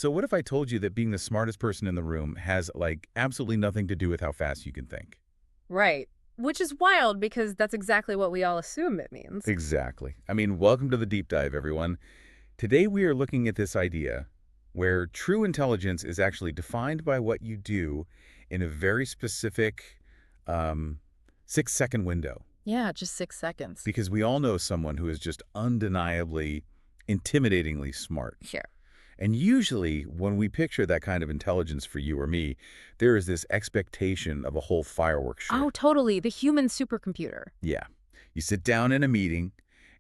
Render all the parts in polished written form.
So what if I told you that being the smartest person in the room has, like, absolutely nothing to do with how fast you can think? Right. Which is wild because that's exactly what we all assume it means. Exactly. I mean, welcome to the deep dive, everyone. Today we are looking at this idea where true intelligence is actually defined by what you do in a very specific um, 6-second window. Yeah, just 6 seconds. Because we all know someone who is just undeniably, intimidatingly smart. Sure. And usually, when we picture that kind of intelligence for you or me, there is this expectation of a whole fireworks show. Oh, totally. The human supercomputer. Yeah. You sit down in a meeting,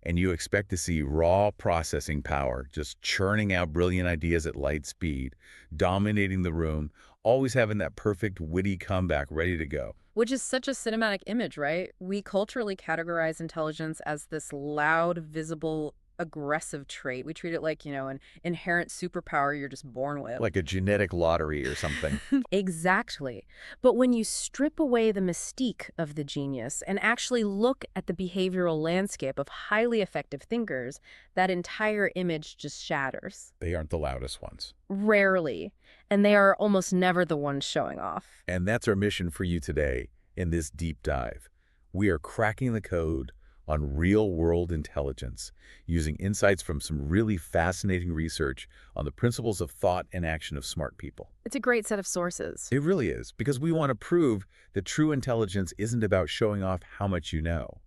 and you expect to see raw processing power, just churning out brilliant ideas at light speed, dominating the room, always having that perfect, witty comeback ready to go. Which is such a cinematic image, right? We culturally categorize intelligence as this loud, visible, aggressive trait. We treat it like, an inherent superpower you're just born with. Like a genetic lottery or something. Exactly. But when you strip away the mystique of the genius and actually look at the behavioral landscape of highly effective thinkers, that entire image just shatters. They aren't the loudest ones. Rarely. And they are almost never the ones showing off. And that's our mission for you today in this deep dive. We are cracking the code on real-world intelligence, using insights from some really fascinating research on the principles of thought and action of smart people. It's a great set of sources. It really is, because we want to prove that true intelligence isn't about showing off how much you know.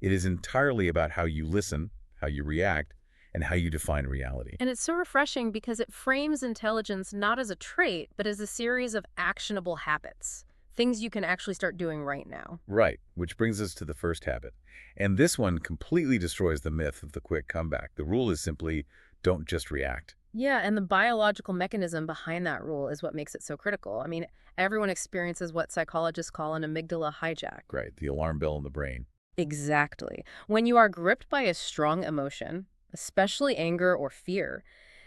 It is entirely about how you listen, how you react, and how you define reality. And it's so refreshing because it frames intelligence not as a trait, but as a series of actionable habits. Things you can actually start doing right now. Right, which brings us to the first habit. And this one completely destroys the myth of the quick comeback. The rule is simply, don't just react. Yeah, and the biological mechanism behind that rule is what makes it so critical. I mean, everyone experiences what psychologists call an amygdala hijack. Right, the alarm bell in the brain. Exactly. When you are gripped by a strong emotion, especially anger or fear,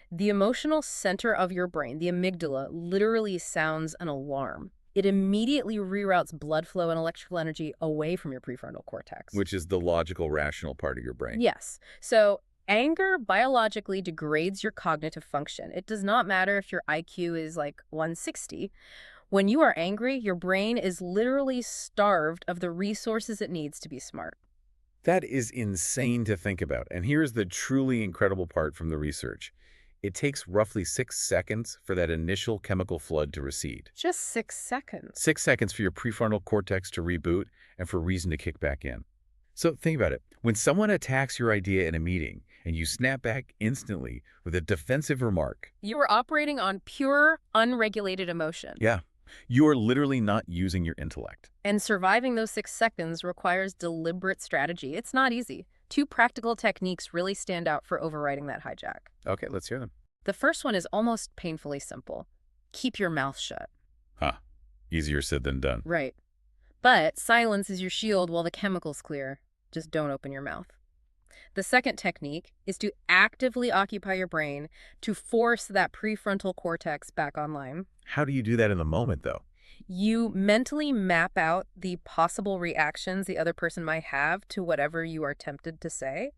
the emotional center of your brain, the amygdala, literally sounds an alarm. It immediately reroutes blood flow and electrical energy away from your prefrontal cortex. Which is the logical, rational part of your brain. Yes. So anger biologically degrades your cognitive function. It does not matter if your IQ is like 160. When you are angry, your brain is literally starved of the resources it needs to be smart. That is insane to think about. And here's the truly incredible part from the research. It takes roughly 6 seconds for that initial chemical flood to recede. Just 6 seconds. 6 seconds for your prefrontal cortex to reboot and for reason to kick back in. So think about it. When someone attacks your idea in a meeting and you snap back instantly with a defensive remark, You are operating on pure, unregulated emotion. yeah, you are literally not using your intellect. And surviving those 6 seconds requires deliberate strategy. It's not easy. 2 practical techniques really stand out for overriding that hijack. Okay, let's hear them. The first one is almost painfully simple. Keep your mouth shut. Huh. Easier said than done. Right. But silence is your shield while the chemicals clear. Just don't open your mouth. The second technique is to actively occupy your brain to force that prefrontal cortex back online. How do you do that in the moment, though? You mentally map out the possible reactions the other person might have to whatever you are tempted to say,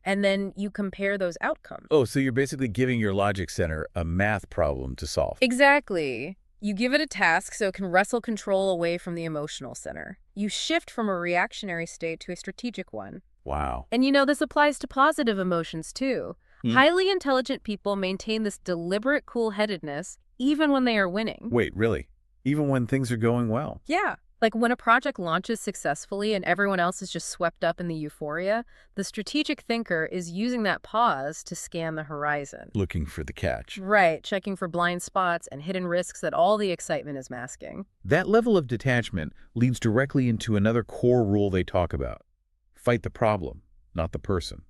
and then you compare those outcomes. Oh, so you're basically giving your logic center a math problem to solve. Exactly. You give it a task so it can wrestle control away from the emotional center. You shift from a reactionary state to a strategic one. Wow. And this applies to positive emotions too. Highly intelligent people maintain this deliberate cool-headedness even when they are winning. Wait, really? Even when things are going well? Yeah. Like when a project launches successfully and everyone else is just swept up in the euphoria, the strategic thinker is using that pause to scan the horizon. Looking for the catch. Right, checking for blind spots and hidden risks that all the excitement is masking. That level of detachment leads directly into another core rule they talk about. Fight the problem, not the person.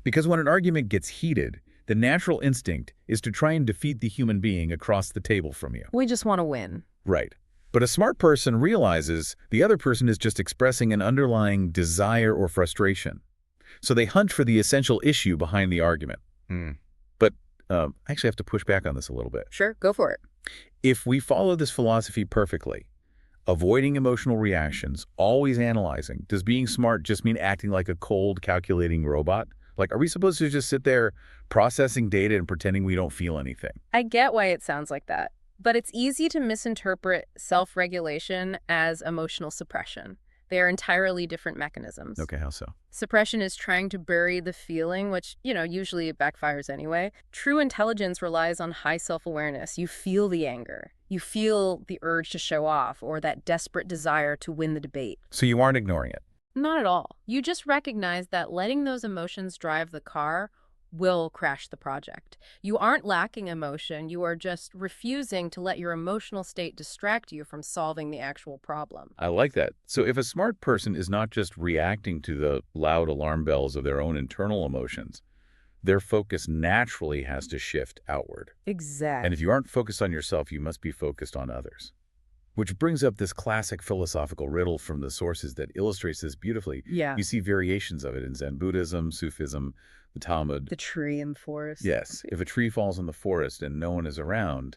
Because when an argument gets heated, the natural instinct is to try and defeat the human being across the table from you. We just want to win. Right. But a smart person realizes the other person is just expressing an underlying desire or frustration. So they hunt for the essential issue behind the argument. But I actually have to push back on this a little bit. Sure, go for it. If we follow this philosophy perfectly, avoiding emotional reactions, always analyzing, does being smart just mean acting like a cold, calculating robot? Like, are we supposed to just sit there processing data and pretending we don't feel anything. I get why it sounds like that, but it's easy to misinterpret self-regulation as emotional suppression. They are entirely different mechanisms. Okay, how so? Suppression is trying to bury the feeling, which, usually backfires anyway. True intelligence relies on high self-awareness. You feel the anger. You feel the urge to show off or that desperate desire to win the debate. So you aren't ignoring it. Not at all. You just recognize that letting those emotions drive the car will crash the project. You aren't lacking emotion. You are just refusing to let your emotional state distract you from solving the actual problem. I like that. So if a smart person is not just reacting to the loud alarm bells of their own internal emotions, their focus naturally has to shift outward. Exactly. And if you aren't focused on yourself, you must be focused on others. Which brings up this classic philosophical riddle from the sources that illustrates this beautifully. Yeah. You see variations of it in Zen Buddhism, Sufism, the Talmud. The tree in the forest. Yes. If a tree falls in the forest and no one is around,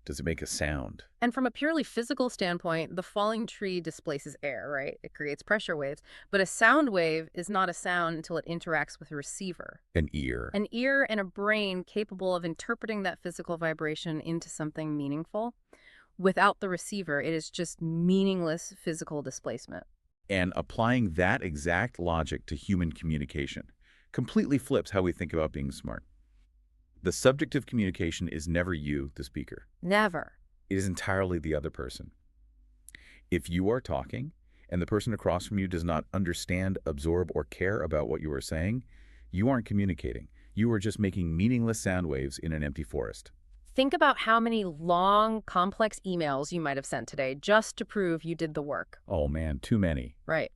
does it make a sound? And from a purely physical standpoint, the falling tree displaces air, right? It creates pressure waves. But a sound wave is not a sound until it interacts with a receiver. An ear. An ear and a brain capable of interpreting that physical vibration into something meaningful. Without the receiver, it is just meaningless physical displacement. And applying that exact logic to human communication completely flips how we think about being smart. The subject of communication is never you, the speaker. Never. It is entirely the other person. If you are talking and the person across from you does not understand, absorb, or care about what you are saying, you aren't communicating. You are just making meaningless sound waves in an empty forest. Think about how many long, complex emails you might have sent today just to prove you did the work. Oh man, too many. Right.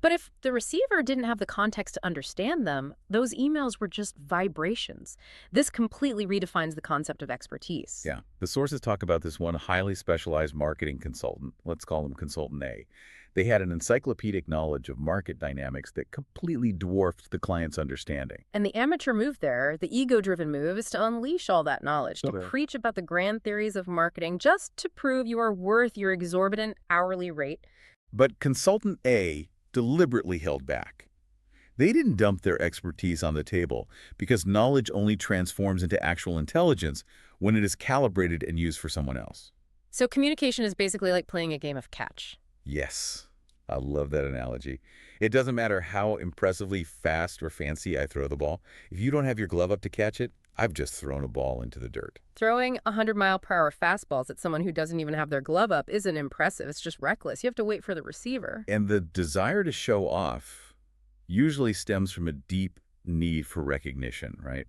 But if the receiver didn't have the context to understand them, those emails were just vibrations. This completely redefines the concept of expertise. Yeah. The sources talk about this one highly specialized marketing consultant. Let's call him Consultant A. They had an encyclopedic knowledge of market dynamics that completely dwarfed the client's understanding. And the amateur move there, the ego-driven move, is to unleash all that knowledge, to preach about the grand theories of marketing just to prove you are worth your exorbitant hourly rate. But Consultant A deliberately held back. They didn't dump their expertise on the table because knowledge only transforms into actual intelligence when it is calibrated and used for someone else. So communication is basically like playing a game of catch. Yes, I love that analogy. It doesn't matter how impressively fast or fancy I throw the ball. If you don't have your glove up to catch it, I've just thrown a ball into the dirt. Throwing 100-mile-per-hour fastballs at someone who doesn't even have their glove up isn't impressive. It's just reckless. You have to wait for the receiver. And the desire to show off usually stems from a deep need for recognition, right?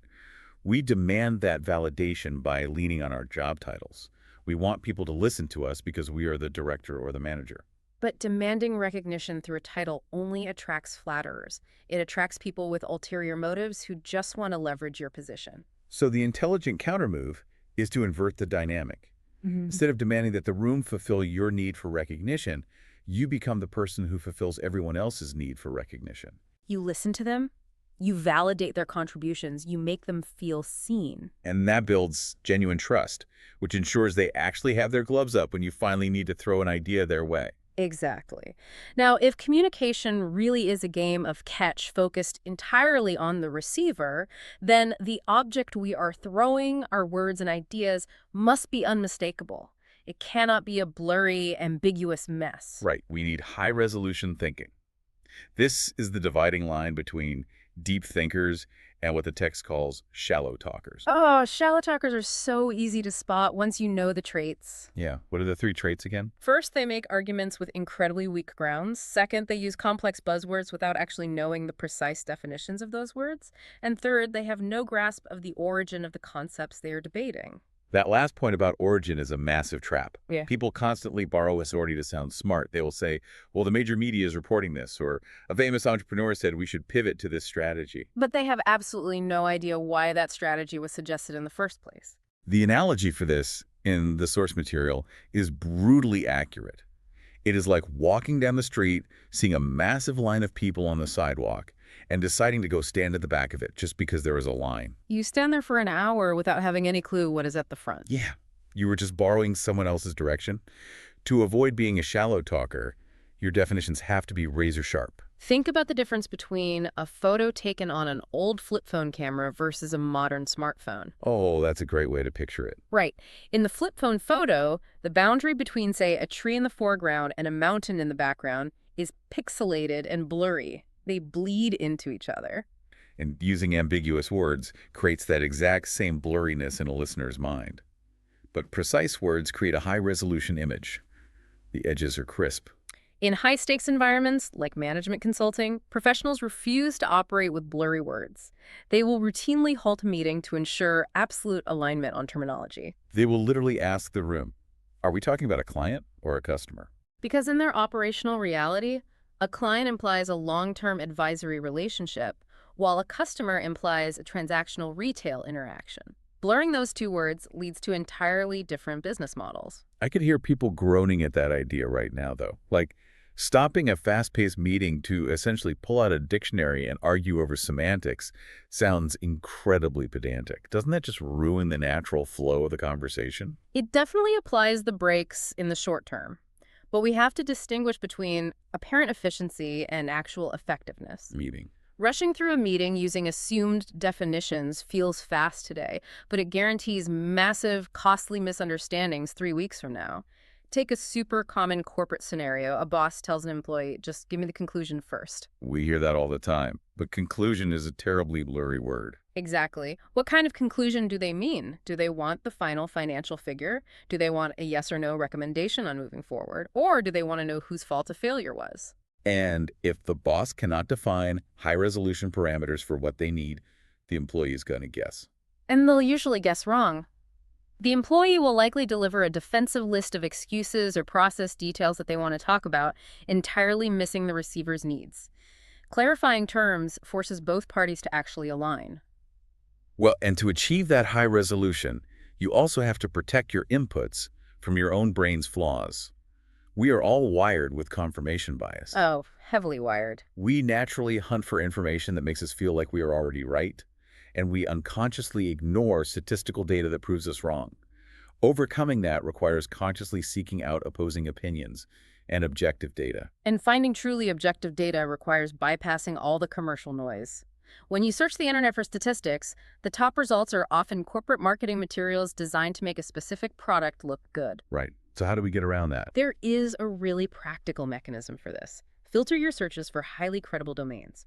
We demand that validation by leaning on our job titles. We want people to listen to us because we are the director or the manager. But demanding recognition through a title only attracts flatterers. It attracts people with ulterior motives who just want to leverage your position. So the intelligent countermove is to invert the dynamic. Instead of demanding that the room fulfill your need for recognition, you become the person who fulfills everyone else's need for recognition. You listen to them, you validate their contributions, you make them feel seen. And that builds genuine trust, which ensures they actually have their gloves up when you finally need to throw an idea their way. Exactly. Now, if communication really is a game of catch focused entirely on the receiver, then the object we are throwing, our words and ideas, must be unmistakable. It cannot be a blurry, ambiguous mess. Right. We need high-resolution thinking. This is the dividing line between deep thinkers and what the text calls shallow talkers. Oh, shallow talkers are so easy to spot once you know the traits. Yeah. What are the 3 traits again? First, they make arguments with incredibly weak grounds. Second, they use complex buzzwords without actually knowing the precise definitions of those words. And third, they have no grasp of the origin of the concepts they are debating. That last point about origin is a massive trap. Yeah. People constantly borrow authority to sound smart. They will say, well, the major media is reporting this, or a famous entrepreneur said we should pivot to this strategy. But they have absolutely no idea why that strategy was suggested in the first place. The analogy for this in the source material is brutally accurate. It is like walking down the street, seeing a massive line of people on the sidewalk, and deciding to go stand at the back of it just because there is a line. You stand there for an hour without having any clue what is at the front. Yeah, you were just borrowing someone else's direction. To avoid being a shallow talker, your definitions have to be razor sharp. Think about the difference between a photo taken on an old flip phone camera versus a modern smartphone. Oh, that's a great way to picture it. Right. In the flip phone photo, the boundary between, say, a tree in the foreground and a mountain in the background is pixelated and blurry. They bleed into each other. And using ambiguous words creates that exact same blurriness in a listener's mind. But precise words create a high-resolution image. The edges are crisp. In high-stakes environments, like management consulting, professionals refuse to operate with blurry words. They will routinely halt a meeting to ensure absolute alignment on terminology. They will literally ask the room, are we talking about a client or a customer? Because in their operational reality, a client implies a long-term advisory relationship, while a customer implies a transactional retail interaction. Blurring those two words leads to entirely different business models. I could hear people groaning at that idea right now, though. Like, stopping a fast-paced meeting to essentially pull out a dictionary and argue over semantics sounds incredibly pedantic. Doesn't that just ruin the natural flow of the conversation? It definitely applies the brakes in the short term, but we have to distinguish between apparent efficiency and actual effectiveness. Meeting. Rushing through a meeting using assumed definitions feels fast today, but it guarantees massive, costly misunderstandings 3 weeks from now. Take a super common corporate scenario. A boss tells an employee, just give me the conclusion first. We hear that all the time, but conclusion is a terribly blurry word. Exactly. What kind of conclusion do they mean? Do they want the final financial figure? Do they want a yes or no recommendation on moving forward? Or do they want to know whose fault a failure was? And if the boss cannot define high-resolution parameters for what they need, the employee is going to guess. And they'll usually guess wrong. The employee will likely deliver a defensive list of excuses or process details that they want to talk about, entirely missing the receiver's needs. Clarifying terms forces both parties to actually align. Well, and to achieve that high resolution, you also have to protect your inputs from your own brain's flaws. We are all wired with confirmation bias. Oh, heavily wired. We naturally hunt for information that makes us feel like we are already right, and we unconsciously ignore statistical data that proves us wrong. Overcoming that requires consciously seeking out opposing opinions and objective data. And finding truly objective data requires bypassing all the commercial noise. When you search the internet for statistics, the top results are often corporate marketing materials designed to make a specific product look good. Right. So how do we get around that? There is a really practical mechanism for this. Filter your searches for highly credible domains.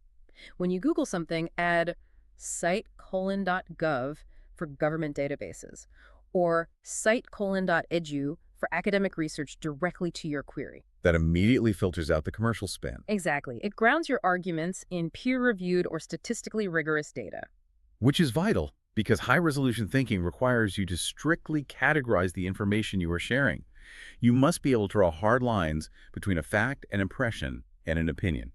When you Google something, add site:/.gov for government databases, or site:/.edu for academic research directly to your query. That immediately filters out the commercial spin. Exactly. It grounds your arguments in peer-reviewed or statistically rigorous data. Which is vital, because high-resolution thinking requires you to strictly categorize the information you are sharing. You must be able to draw hard lines between a fact, an impression, and an opinion.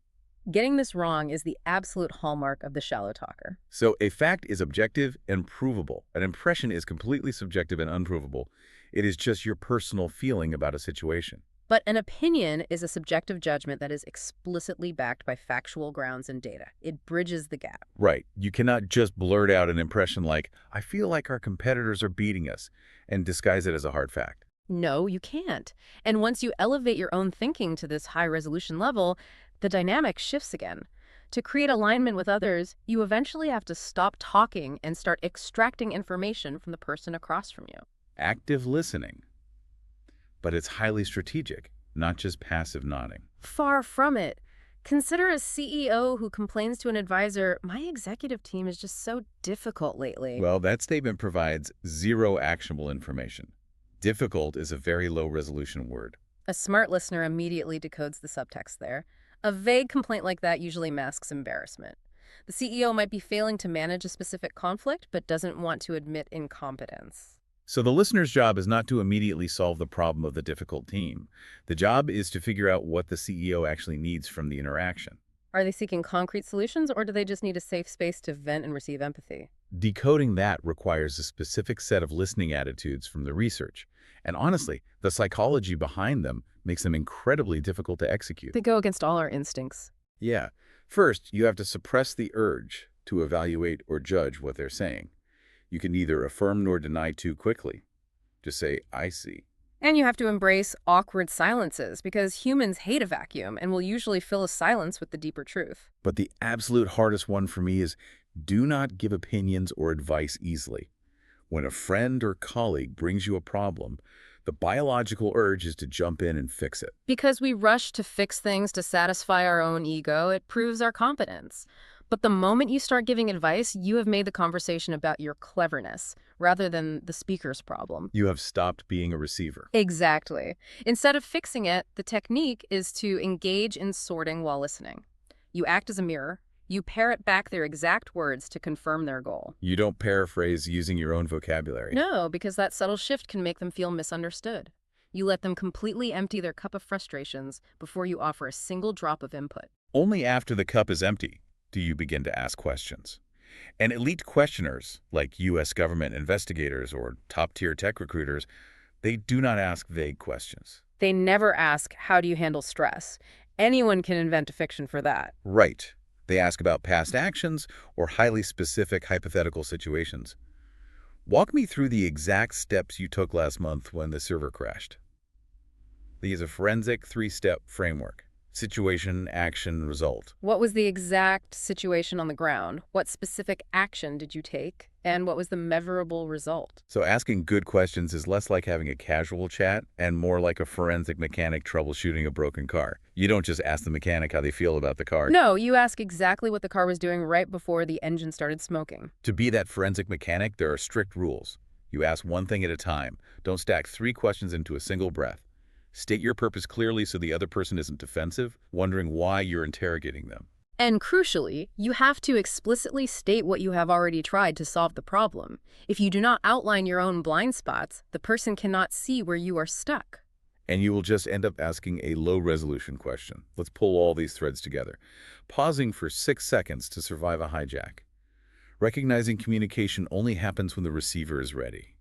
Getting this wrong is the absolute hallmark of the shallow talker. So a fact is objective and provable. An impression is completely subjective and unprovable. It is just your personal feeling about a situation. But an opinion is a subjective judgment that is explicitly backed by factual grounds and data. It bridges the gap. Right. You cannot just blurt out an impression like, I feel like our competitors are beating us, and disguise it as a hard fact. No, you can't. And once you elevate your own thinking to this high-resolution level, the dynamic shifts again. To create alignment with others, you eventually have to stop talking and start extracting information from the person across from you. Active listening. But it's highly strategic, not just passive nodding. Far from it. Consider a CEO who complains to an advisor, my executive team is just so difficult lately. Well, that statement provides zero actionable information. Difficult is a very low-resolution word. A smart listener immediately decodes the subtext there. A vague complaint like that usually masks embarrassment. The CEO might be failing to manage a specific conflict, but doesn't want to admit incompetence. So the listener's job is not to immediately solve the problem of the difficult team. The job is to figure out what the CEO actually needs from the interaction. Are they seeking concrete solutions, or do they just need a safe space to vent and receive empathy? Decoding that requires a specific set of listening attitudes from the research. And honestly, the psychology behind them makes them incredibly difficult to execute. They go against all our instincts. Yeah. First, you have to suppress the urge to evaluate or judge what they're saying. You can neither affirm nor deny too quickly. Just say, I see. And you have to embrace awkward silences because humans hate a vacuum and will usually fill a silence with the deeper truth. But the absolute hardest one for me is do not give opinions or advice easily. When a friend or colleague brings you a problem, the biological urge is to jump in and fix it. Because we rush to fix things to satisfy our own ego, it proves our competence. But the moment you start giving advice, you have made the conversation about your cleverness rather than the speaker's problem. You have stopped being a receiver. Exactly. Instead of fixing it, the technique is to engage in sorting while listening. You act as a mirror. You parrot back their exact words to confirm their goal. You don't paraphrase using your own vocabulary. No, because that subtle shift can make them feel misunderstood. You let them completely empty their cup of frustrations before you offer a single drop of input. Only after the cup is empty do you begin to ask questions. And elite questioners, like U.S. government investigators or top-tier tech recruiters, they do not ask vague questions. They never ask, how do you handle stress? Anyone can invent a fiction for that. Right. They ask about past actions or highly specific hypothetical situations. Walk me through the exact steps you took last month when the server crashed. They use a forensic three-step framework. Situation, action, result. What was the exact situation on the ground? What specific action did you take? And what was the measurable result? So asking good questions is less like having a casual chat and more like a forensic mechanic troubleshooting a broken car. You don't just ask the mechanic how they feel about the car. No, you ask exactly what the car was doing right before the engine started smoking. To be that forensic mechanic, there are strict rules. You ask one thing at a time. Don't stack 3 questions into a single breath. State your purpose clearly so the other person isn't defensive, wondering why you're interrogating them. And crucially, you have to explicitly state what you have already tried to solve the problem. If you do not outline your own blind spots, the person cannot see where you are stuck. And you will just end up asking a low-resolution question. Let's pull all these threads together. Pausing for 6 seconds to survive a hijack. Recognizing communication only happens when the receiver is ready.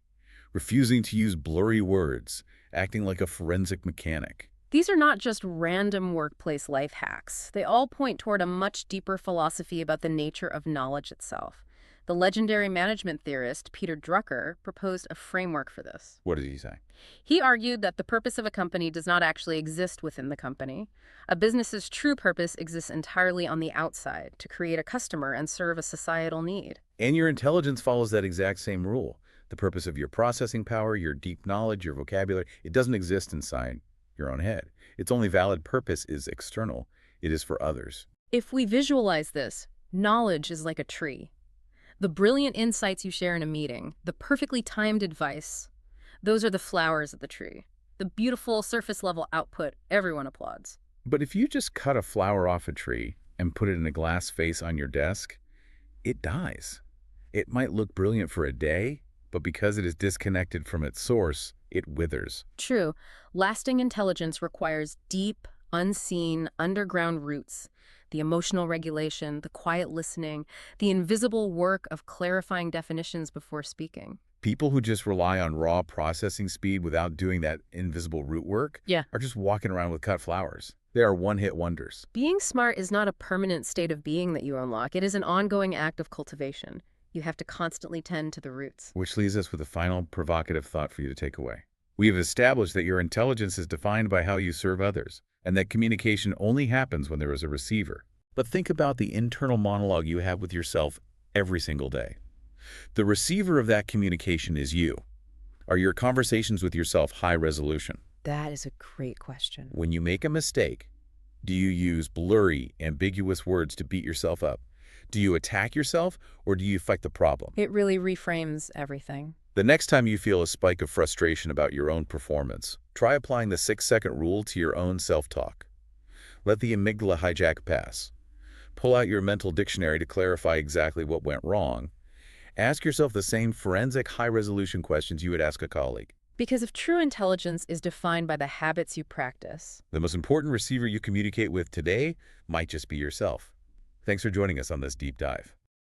Refusing to use blurry words, acting like a forensic mechanic. These are not just random workplace life hacks. They all point toward a much deeper philosophy about the nature of knowledge itself. The legendary management theorist Peter Drucker proposed a framework for this. What did he say? He argued that the purpose of a company does not actually exist within the company. A business's true purpose exists entirely on the outside, to create a customer and serve a societal need. And your intelligence follows that exact same rule. The purpose of your processing power, your deep knowledge, your vocabulary, it doesn't exist inside your own head. Its only valid purpose is external. It is for others. If we visualize this, knowledge is like a tree. The brilliant insights you share in a meeting, the perfectly timed advice, those are the flowers of the tree. The beautiful surface-level output everyone applauds. But if you just cut a flower off a tree and put it in a glass vase on your desk, it dies. It might look brilliant for a day, but because it is disconnected from its source, it withers. True. Lasting intelligence requires deep, unseen, underground roots. The emotional regulation, the quiet listening, the invisible work of clarifying definitions before speaking. People who just rely on raw processing speed without doing that invisible root work are just walking around with cut flowers. They are one-hit wonders. Being smart is not a permanent state of being that you unlock. It is an ongoing act of cultivation. You have to constantly tend to the roots. Which leaves us with a final provocative thought for you to take away. We have established that your intelligence is defined by how you serve others, and that communication only happens when there is a receiver. But think about the internal monologue you have with yourself every single day. The receiver of that communication is you. Are your conversations with yourself high resolution? That is a great question. When you make a mistake, do you use blurry, ambiguous words to beat yourself up? Do you attack yourself, or do you fight the problem? It really reframes everything. The next time you feel a spike of frustration about your own performance, try applying the 6-second rule to your own self-talk. Let the amygdala hijack pass. Pull out your mental dictionary to clarify exactly what went wrong. Ask yourself the same forensic, high-resolution questions you would ask a colleague. Because if true intelligence is defined by the habits you practice, the most important receiver you communicate with today might just be yourself. Thanks for joining us on this deep dive.